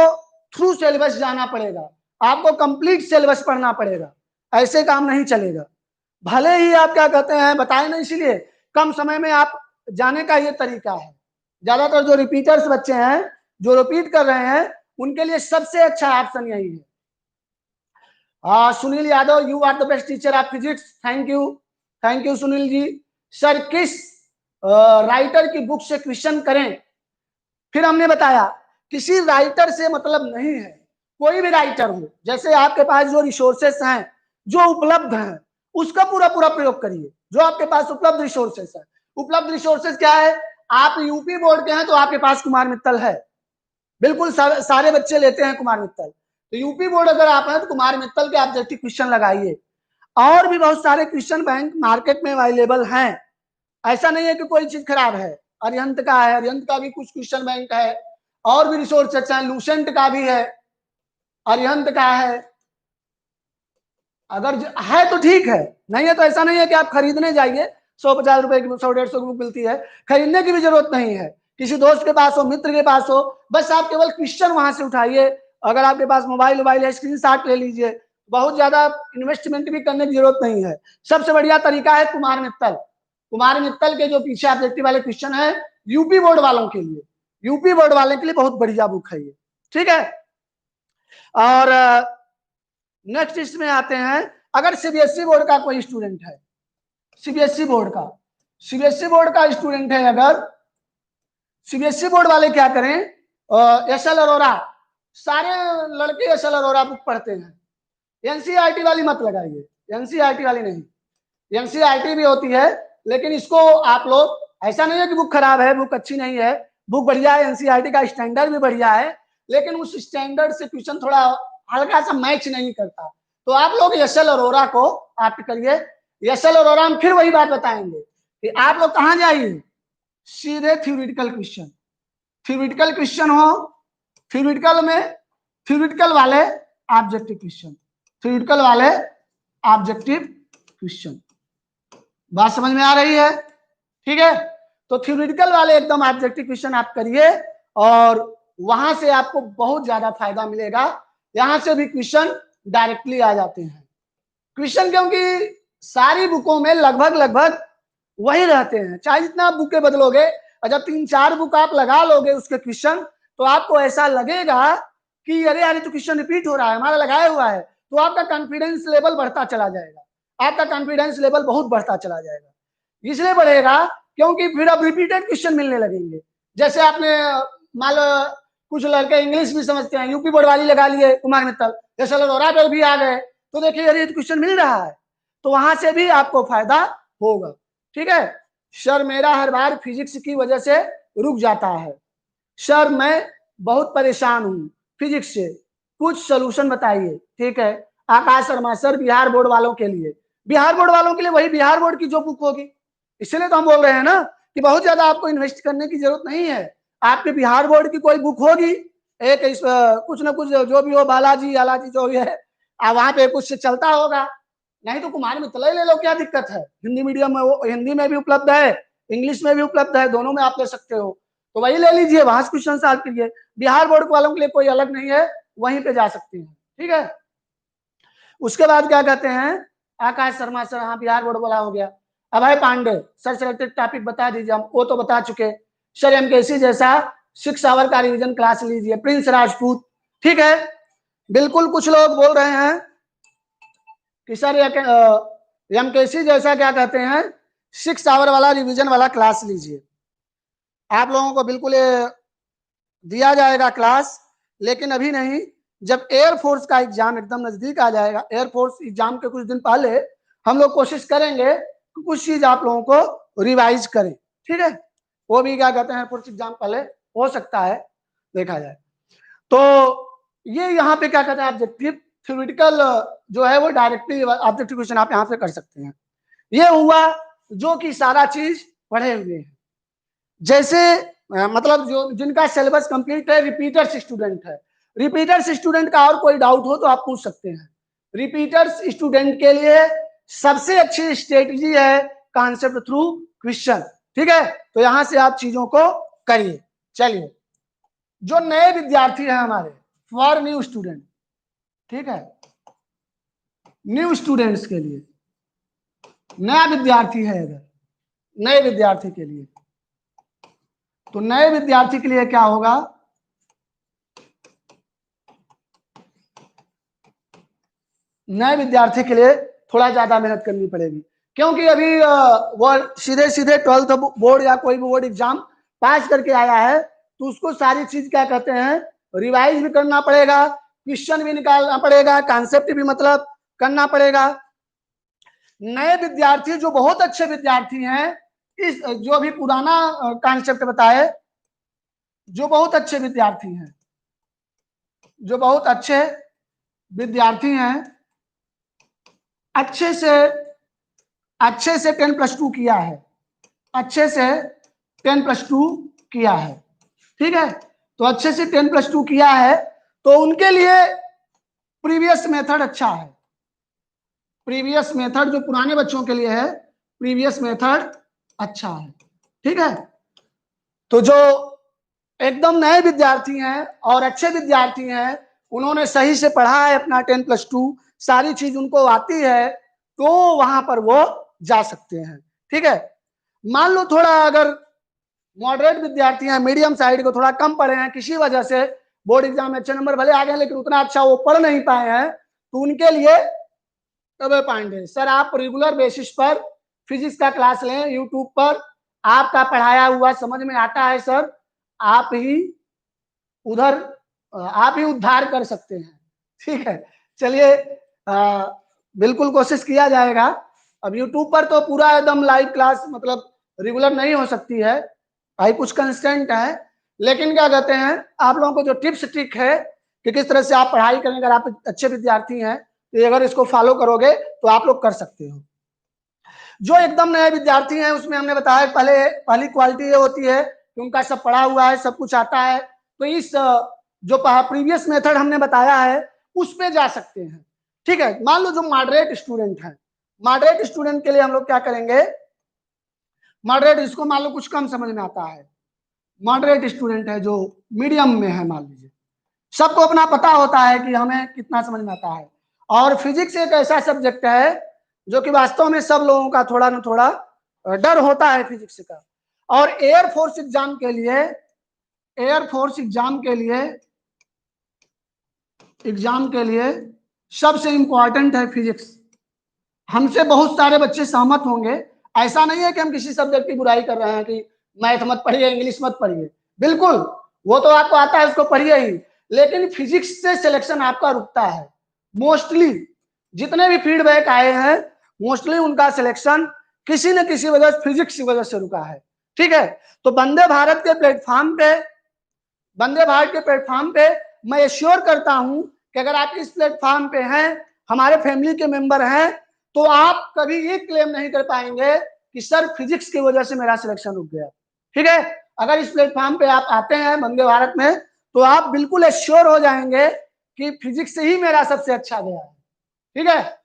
थ्रू सिलेबस जाना पड़ेगा, आपको कंप्लीट सिलेबस पढ़ना पड़ेगा, ऐसे काम नहीं चलेगा। भले ही आप क्या कहते हैं बताए ना, इसीलिए कम समय में आप जाने का ये तरीका है। ज्यादातर जो रिपीटर्स बच्चे हैं, जो रिपीट कर रहे हैं, उनके लिए सबसे अच्छा ऑप्शन यही है। Sunil Yadav, you are the best teacher of physics, thank you, thank you Sunil ji. Sir किस राइटर की बुक से क्वेश्चन करें? फिर हमने बताया किसी राइटर से मतलब नहीं है, कोई भी राइटर हो, जैसे आपके पास जो रिसोर्सेस हैं, जो उपलब्ध हैं, उसका पूरा पूरा प्रयोग करिए। जो आपके पास उपलब्ध रिसोर्सेस है, उपलब्ध रिसोर्सेस क्या है? आप यूपी बोर्ड के हैं तो आपके पास कुमार मित्तल है, बिल्कुल सारे बच्चे लेते हैं कुमार मित्तल, तो यूपी बोर्ड अगर आप हैं तो कुमार मित्तल के ऑब्जेक्टिव क्वेश्चन लगाइए। और भी बहुत सारे क्वेश्चन बैंक मार्केट में अवेलेबल हैं, ऐसा नहीं है कि कोई चीज खराब है। अरिहंत का है, अरिहंत का भी कुछ क्वेश्चन बैंक है, और भी रिसोर्सेस हैं, लूसेंट का भी है, अरिहंत का है। अगर है तो ठीक है, नहीं है तो ऐसा नहीं है कि आप खरीदने जाइए, 150 रुपए की, 100-150 की बुक मिलती है, खरीदने की भी जरूरत नहीं है। किसी दोस्त के पास हो, मित्र के पास हो, बस आप केवल क्वेश्चन वहां से उठाइए। अगर आपके पास मोबाइल है, स्क्रीनशॉट ले लीजिए, बहुत ज्यादा इन्वेस्टमेंट भी करने की जरूरत नहीं है। सबसे बढ़िया तरीका है कुमार मित्तल, कुमार मित्तल के जो पीछे ऑब्जेक्टिव वाले क्वेश्चन है, यूपी बोर्ड वालों के लिए, यूपी बोर्ड वाले के लिए बहुत बढ़िया बुक है ये। ठीक है, और नेक्स्ट इसमें आते हैं, अगर सीबीएसई बोर्ड का कोई स्टूडेंट है, सीबीएसई बोर्ड का, सीबीएसई बोर्ड का स्टूडेंट है, अगर सीबीएसई बोर्ड वाले क्या करें, एसएल अरोरा, सारे लड़के एसएल अरोरा बुक पढ़ते हैं, एनसीईआरटी वाली मत लगाइए, एनसीईआरटी वाली नहीं, एनसीईआरटी भी होती है, लेकिन इसको आप लोग, ऐसा नहीं है कि बुक खराब है, बुक अच्छी नहीं है, बुक बढ़िया है, एनसीईआरटी का स्टैंडर्ड भी बढ़िया है, लेकिन उस स्टैंडर्ड से क्वेश्चन थोड़ा हल्का सा मैच नहीं करता। तो आप लोग एसएल अरोरा को आप करिए। एसएल अरोरा हम फिर वही बात बताएंगे कि आप लोग कहां जाइए, सीधे थ्योरेटिकल क्वेश्चन, थ्योरेटिकल क्वेश्चन हो, थ्योरेटिकल में थ्योरेटिकल वाले ऑब्जेक्टिव क्वेश्चन, थ्योरेटिकल वाले ऑब्जेक्टिव क्वेश्चन, बात समझ में आ रही है? ठीक है, तो थ्योरेटिकल वाले एकदम ऑब्जेक्टिव क्वेश्चन आप करिए और वहां से आपको बहुत ज्यादा फायदा मिलेगा। यहां से भी क्वेश्चन डायरेक्टली आ जाते हैं क्वेश्चन, क्योंकि सारी बुकों में लगभग लगभग वही रहते हैं, चाहे जितना आप बुकें बदलोगे, और जब 3-4 बुक आप लगा लोगे उसके क्वेश्चन, तो आपको ऐसा लगेगा कि अरे यार तो क्वेश्चन रिपीट हो रहा है, हमारा लगाया हुआ है, तो आपका कॉन्फिडेंस लेवल बढ़ता चला जाएगा, आपका कॉन्फिडेंस लेवल बहुत बढ़ता चला जाएगा। इसलिए बढ़ेगा क्योंकि फिर अब रिपीटेड क्वेश्चन मिलने लगेंगे। जैसे आपने मान लो कुछ लड़के इंग्लिश भी समझते हैं, यूपी बोर्ड वाली लगा लिए कुमार मित्तल, जैसे लदौरा पे भी आ गए, तो देखिए ये क्वेश्चन मिल रहा है, तो वहां से भी आपको फायदा होगा। ठीक है, सर मेरा हर बार फिजिक्स की वजह से रुक जाता है, सर मैं बहुत परेशान हूँ फिजिक्स से, कुछ सोल्यूशन बताइए। ठीक है, आकाश शर्मा सर बिहार बोर्ड वालों के लिए, बिहार बोर्ड वालों के लिए वही बिहार बोर्ड की जो बुक होगी, इसलिए तो हम बोल रहे हैं ना कि बहुत ज्यादा आपको इन्वेस्ट करने की जरूरत नहीं है, आपके बिहार बोर्ड की कोई बुक होगी, एक कुछ ना कुछ जो भी हो, बालाजी आलाजी जो भी है, वहां पे कुछ चलता होगा, नहीं तो कुमार मित्तल ले लो, क्या दिक्कत है, हिंदी मीडियम में वो हिंदी में भी उपलब्ध है, इंग्लिश में भी उपलब्ध है, दोनों में आप ले सकते हो, तो वही ले लीजिए, वहां से क्वेश्चन सॉल्व कीजिए, बिहार बोर्ड वालों के लिए कोई अलग नहीं है, वहीं पे जा सकते हैं। ठीक है, उसके बाद क्या कहते हैं, आकाश शर्मा सर, हाँ बिहार बोर्ड वाला हो गया। अभय पांडे सर सिलेक्टेड टॉपिक बता दीजिए, हम वो तो बता चुके। सर एमकेसी जैसा 6 आवर का रिवीजन क्लास लीजिए, प्रिंस राजपूत। ठीक है, बिल्कुल कुछ लोग बोल रहे हैं कि सर एमकेसी जैसा क्या कहते हैं 6 आवर वाला रिवीजन वाला क्लास लीजिए, आप लोगों को बिल्कुल दिया जाएगा क्लास, लेकिन अभी नहीं, जब एयरफोर्स का एग्जाम एकदम नजदीक आ जाएगा, एयरफोर्स एग्जाम के कुछ दिन पहले हम लोग कोशिश करेंगे कि कुछ चीज आप लोगों को रिवाइज करें। ठीक है, वो भी क्या कहते हैं एयरफोर्स एग्जाम पहले हो सकता है, देखा जाए तो ये यहाँ पे क्या कहते हैं ऑब्जेक्टिव थ्योरेटिकल जो है वो डायरेक्टली ऑब्जेक्टिव क्वेश्चन आप यहाँ से कर सकते हैं। ये हुआ जो कि सारा चीज पढ़े हुए हैं, जैसे मतलब जो जिनका सिलेबस कंप्लीट है, रिपीटर्स स्टूडेंट है, रिपीटर्स स्टूडेंट का और कोई डाउट हो तो आप पूछ सकते हैं। रिपीटर्स स्टूडेंट के लिए सबसे अच्छी स्ट्रेटजी है कॉन्सेप्ट थ्रू क्वेश्चन। ठीक है, तो यहां से आप चीजों को करिए। चलिए, जो नए विद्यार्थी हैं हमारे, फॉर न्यू स्टूडेंट, ठीक है, न्यू स्टूडेंट्स के लिए, नया विद्यार्थी है अगर, नए विद्यार्थी के लिए, तो नए विद्यार्थी के लिए क्या होगा, नए विद्यार्थी के लिए थोड़ा ज्यादा मेहनत करनी पड़ेगी, क्योंकि अभी वो सीधे सीधे 12th बोर्ड या कोई भी बोर्ड एग्जाम पास करके आया है, तो उसको सारी चीज क्या कहते हैं रिवाइज भी करना पड़ेगा, क्वेश्चन भी निकालना पड़ेगा, कॉन्सेप्ट भी मतलब करना पड़ेगा। नए विद्यार्थी जो बहुत अच्छे विद्यार्थी हैं, इस जो अभी पुराना कॉन्सेप्ट बताए, जो बहुत अच्छे विद्यार्थी हैं, जो बहुत अच्छे विद्यार्थी हैं, अच्छे से 10+2 किया है, अच्छे से 10+2 किया है। ठीक है, तो अच्छे से 10+2 किया है, तो उनके लिए प्रीवियस मेथड अच्छा है, प्रीवियस मेथड जो पुराने बच्चों के लिए है, प्रीवियस मेथड अच्छा है। ठीक है, तो जो एकदम नए विद्यार्थी हैं और अच्छे विद्यार्थी हैं, उन्होंने सही से पढ़ा है अपना 10+2, सारी चीज उनको आती है, तो वहां पर वो जा सकते हैं। ठीक है, मान लो थोड़ा अगर मॉडरेट विद्यार्थी हैं, मीडियम साइड को थोड़ा कम पढ़े हैं, किसी वजह से बोर्ड एग्जाम में अच्छे नंबर भले आ गए लेकिन उतना अच्छा वो पढ़ नहीं पाए हैं, तो उनके लिए अभय पांडे सर, आप रेगुलर बेसिस पर फिजिक्स का क्लास लें यूट्यूब पर, आपका पढ़ाया हुआ समझ में आता है सर, आप ही उधर आप ही उद्धार कर सकते हैं। ठीक है, चलिए बिल्कुल कोशिश किया जाएगा। अब यूट्यूब पर तो पूरा एकदम लाइव क्लास मतलब रेगुलर नहीं हो सकती है, भाई कुछ कंस्टेंट है, लेकिन क्या कहते हैं आप लोगों को जो टिप्स ट्रिक है कि किस तरह से आप पढ़ाई करेंगे, अगर आप अच्छे विद्यार्थी हैं तो अगर इसको फॉलो करोगे तो आप लोग कर सकते हो। जो एकदम नए विद्यार्थी हैं उसमें हमने बताया पहली क्वालिटी ये होती है कि उनका सब पढ़ा हुआ है, सब कुछ आता है, तो इस जो प्रीवियस मेथड हमने बताया है उस पे जा सकते हैं। ठीक है, मान लो जो मॉडरेट स्टूडेंट है, मॉडरेट स्टूडेंट के लिए हम लोग क्या करेंगे, मॉडरेट इसको मान लो कुछ कम समझ में आता है, मॉडरेट स्टूडेंट है जो मीडियम में है, मान लीजिए सबको अपना पता होता है कि हमें कितना समझ में आता है, और फिजिक्स एक ऐसा सब्जेक्ट है जो कि वास्तव में सब लोगों का थोड़ा ना थोड़ा डर होता है फिजिक्स का, और एयरफोर्स एग्जाम के लिए सबसे इंपॉर्टेंट है फिजिक्स। हमसे बहुत सारे बच्चे सहमत होंगे, ऐसा नहीं है कि हम किसी सब्जेक्ट की बुराई कर रहे हैं कि मैथ मत पढ़िए, इंग्लिश मत पढ़िए, बिल्कुल वो तो आपको आता है, उसको पढ़िए ही, लेकिन फिजिक्स से सिलेक्शन आपका रुकता है। मोस्टली जितने भी फीडबैक आए हैं, मोस्टली उनका सिलेक्शन किसी न किसी वजह से, फिजिक्स की वजह से रुका है। ठीक है, तो वंदे भारत के प्लेटफॉर्म पे मैं एश्योर करता हूं कि अगर आप इस प्लेटफॉर्म पे हैं, हमारे फैमिली के मेंबर हैं, तो आप कभी ये क्लेम नहीं कर पाएंगे कि सर फिजिक्स की वजह से मेरा सिलेक्शन रुक गया। ठीक है, अगर इस प्लेटफॉर्म पे आप आते हैं वंदे भारत में, तो आप बिल्कुल एश्योर हो जाएंगे कि फिजिक्स से ही मेरा सबसे अच्छा गया है। ठीक है,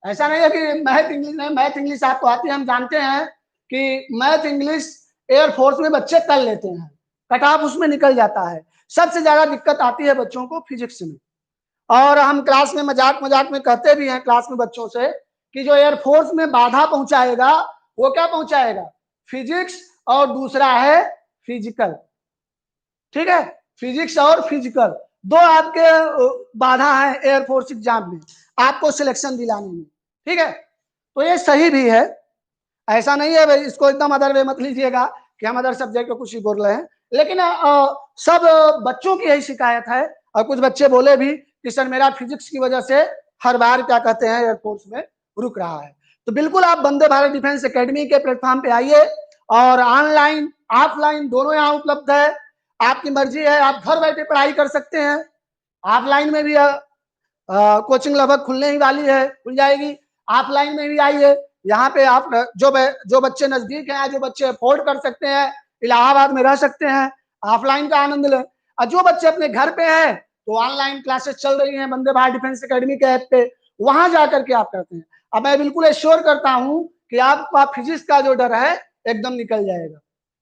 ऐसा नहीं है कि मैथ इंग्लिश नहीं, मैथ इंग्लिश आपको आती है, हम जानते हैं कि मैथ इंग्लिश एयरफोर्स में बच्चे कर लेते हैं, कट ऑफ उसमें निकल जाता है। सबसे ज्यादा दिक्कत आती है बच्चों को फिजिक्स में। और हम क्लास में मजाक मजाक में कहते भी हैं क्लास में बच्चों से कि जो एयरफोर्स में बाधा पहुंचाएगा वो क्या पहुंचाएगा, फिजिक्स, और दूसरा है फिजिकल। ठीक है, फिजिक्स और फिजिकल दो आपके बाधा है एयरफोर्स एग्जाम में आपको सिलेक्शन दिलाने में। ठीक है, तो ये सही भी है, ऐसा नहीं है भाई, इसको एकदम अदर वे मत लीजिएगा कि हम अदर सब्जेक्ट को कुछ ही बोल रहे हैं, लेकिन सब बच्चों की यही शिकायत है। और कुछ बच्चे बोले भी कि सर मेरा फिजिक्स की वजह से हर बार क्या कहते हैं एयरफोर्स में रुक रहा है। तो बिल्कुल आप वंदे भारत डिफेंस एकेडमी के प्लेटफॉर्म पे आइए, और ऑनलाइन ऑफलाइन दोनों यहाँ उपलब्ध है, आपकी मर्जी है, आप घर बैठे पढ़ाई कर सकते हैं। ऑफलाइन में भी कोचिंग लगभग खुलने ही वाली है, खुल जाएगी। ऑफलाइन में भी आइए, यहाँ पे आप जो बच्चे नजदीक हैं, जो बच्चे अफोर्ड कर सकते हैं, इलाहाबाद में रह सकते हैं, ऑफलाइन का आनंद लें। और जो बच्चे अपने घर पे हैं, तो ऑनलाइन क्लासेस चल रही हैं वंदे भारत डिफेंस एकेडमी के ऐप पे, वहां जाकर के आप करते हैं। अब मैं बिल्कुल एश्योर करता हूं कि आपका फिजिक्स का जो डर है एकदम निकल जाएगा।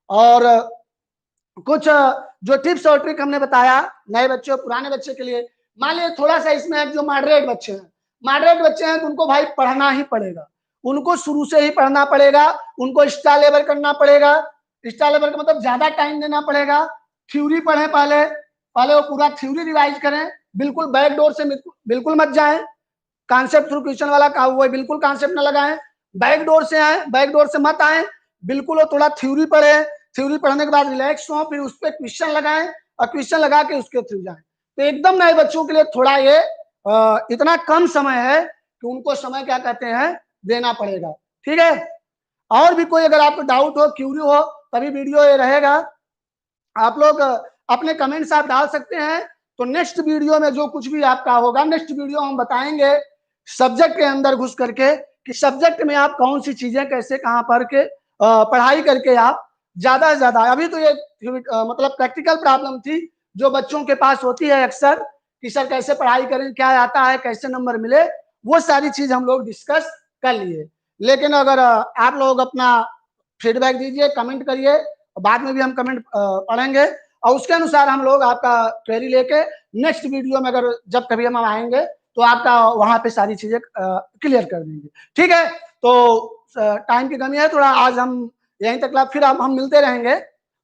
और कुछ जो टिप्स और ट्रिक हमने बताया नए बच्चों पुराने बच्चे के लिए, मान लीजिए थोड़ा सा इसमें जो मॉडरेट बच्चे हैं तो उनको भाई पढ़ना ही पड़ेगा, उनको शुरू से ही पढ़ना पड़ेगा, उनको एक्स्ट्रा लेवल करना पड़ेगा। एक्स्ट्रा लेवल का मतलब ज्यादा टाइम देना पड़ेगा। थ्योरी पढ़े, पहले पहले वो पूरा थ्योरी रिवाइज करें, बिल्कुल बैक डोर से बिल्कुल मत जाएं, कॉन्सेप्ट थ्रू क्वेश्चन वाला का वो बिल्कुल कॉन्सेप्ट न लगाएं, बैक डोर से आए, बैक डोर से मत आए, बिल्कुल वो थोड़ा थ्योरी पढ़े, थ्योरी पढ़ने के बाद रिलैक्स हो, फिर उस पर क्वेश्चन लगाएं और क्वेश्चन लगा के उसके थ्रू जाएं। तो एकदम नए बच्चों के लिए थोड़ा ये इतना कम समय है कि उनको समय क्या कहते हैं देना पड़ेगा। ठीक है, और भी कोई अगर आपको डाउट हो, क्यूरी हो, तभी वीडियो ये रहेगा, आप लोग अपने कमेंट्स आप डाल सकते हैं। तो नेक्स्ट वीडियो में जो कुछ भी आपका होगा, नेक्स्ट वीडियो हम बताएंगे सब्जेक्ट के अंदर घुस करके कि सब्जेक्ट में आप कौन सी चीजें कैसे कहाँ पढ़ के पढ़ाई करके आप ज्यादा से ज्यादा, अभी तो ये मतलब प्रैक्टिकल प्रॉब्लम थी जो बच्चों के पास होती है अक्सर कि सर कैसे पढ़ाई करें, क्या आता है, कैसे नंबर मिले, वो सारी चीज हम लोग डिस्कस कर लिए। लेकिन अगर आप लोग अपना फीडबैक दीजिए, कमेंट करिए, बाद में भी हम कमेंट पढ़ेंगे और उसके अनुसार हम लोग आपका क्वेरी लेके नेक्स्ट वीडियो में अगर जब कभी हम आएंगे तो आपका वहां पे सारी चीजें क्लियर कर देंगे। ठीक है, तो टाइम की कमी है थोड़ा, आज हम यहीं तक फिर हम मिलते रहेंगे।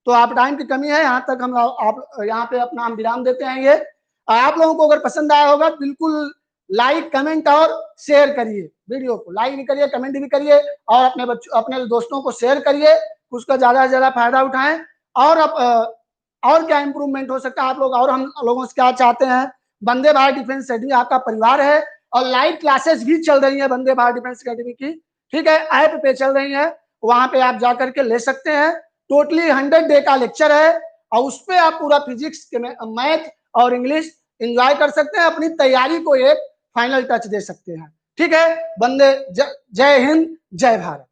तो आप टाइम की कमी है, यहाँ तक हम आप यहाँ पे अपना हम विराम देते हैं। ये आप लोगों को अगर पसंद आया होगा बिल्कुल लाइक कमेंट और शेयर करिए, वीडियो को लाइक भी करिए, कमेंट भी करिए, और अपने बच्चों अपने दोस्तों को शेयर करिए, उसका ज्यादा से ज्यादा फायदा उठाएं। और अब और क्या इंप्रूवमेंट हो सकता है आप लोग, और हम लोगों से क्या चाहते हैं, वंदे भारत डिफेंस एकेडमी आपका परिवार है, और लाइव क्लासेस भी चल रही है वंदे भारत डिफेंस एकेडमी की। ठीक है, ऐप पे चल रही है, वहां पे आप जाकर के ले सकते हैं। टोटली 100 डे का लेक्चर है, और उस पर आप पूरा फिजिक्स मैथ और इंग्लिश एंजॉय कर सकते हैं, अपनी तैयारी को एक फाइनल टच दे सकते हैं। ठीक है, वंदे जय हिंद, जय भारत।